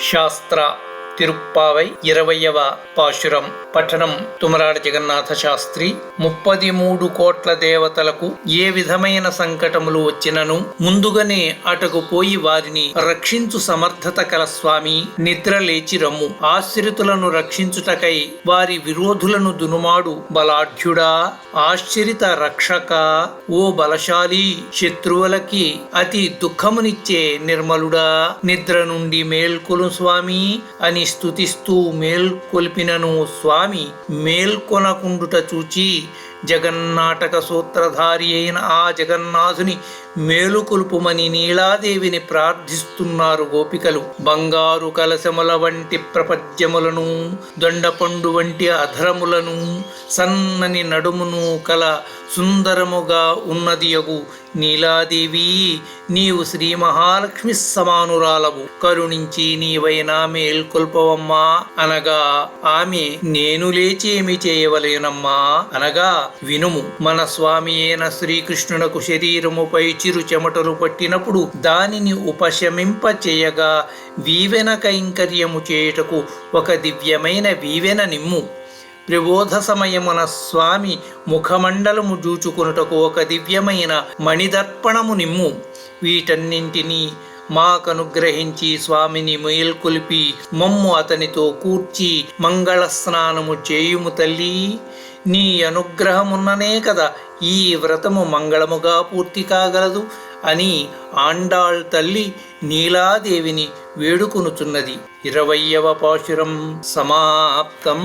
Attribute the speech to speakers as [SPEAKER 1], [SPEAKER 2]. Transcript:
[SPEAKER 1] శాస్త్ర తిరుప్పావై 20వ పాశురం. పఠనం తుమరాడ జగన్నాథ శాస్త్రి. 33 కోట్ల దేవతలకు ఏ విధమైన సంకటములు వచ్చినను ముందుగానే అటకు పోయి వారిని రక్షించు సమర్థత కల స్వామి, నిద్ర లేచి రమ్ము. ఆశ్రితులను రక్షించుటకై వారి విరోధులను దునుమాడు బలాఢ్యుడా, ఆశ్చరిత రక్షక, ఓ బలశాలి, శత్రువులకి అతి దుఃఖమునిచ్చే నిర్మలుడా, నిద్ర నుండి మేల్కొలు స్వామి అని స్తుతిస్తూ మేల్కొల్పినను స్వామి మేల్కొనకుండుట చూచి జగన్నాటక సూత్రధారి అయిన ఆ జగన్నాథుని మేలుకొల్పుమని నీలాదేవిని ప్రార్థిస్తున్నారు గోపికలు. బంగారు కలశముల వంటి ప్రపద్యములను, దొండపండు వంటి అధరములను, సన్నని నడుమును కల సుందరముగా ఉన్నదియగు నీలాదేవి, నీవు శ్రీ మహాలక్ష్మి సమానురాలవు, కరుణించి నీవైనా మేల్కొల్పవమ్మా అనగా ఆమె నేను లేచేమి చేయవలేనమ్మా అనగా వినుము. మన స్వామి అయిన శ్రీకృష్ణునకు శరీరముపై చిరు చెమటలు పట్టినప్పుడు దానిని ఉపశమింప చేయగా వీవెన కైంకర్యము చేయుటకు ఒక దివ్యమైన వీవెన నిమ్ము. ప్రబోధ సమయమున స్వామి ముఖమండలము జూచుకునుటకు ఒక దివ్యమైన మణిదర్పణము నిమ్ము. వీటన్నింటినీ మాకనుగ్రహించి స్వామిని మేల్కొల్పి మమ్ము అతనితో కూర్చి మంగళ స్నానము చేయుము తల్లి. నీ అనుగ్రహమున్ననే కదా ఈ వ్రతము మంగళముగా పూర్తి కాగలదు అని ఆండాళ్ తల్లి నీలాదేవిని వేడుకొనుచున్నది. 20వ పాశురం సమాప్తం.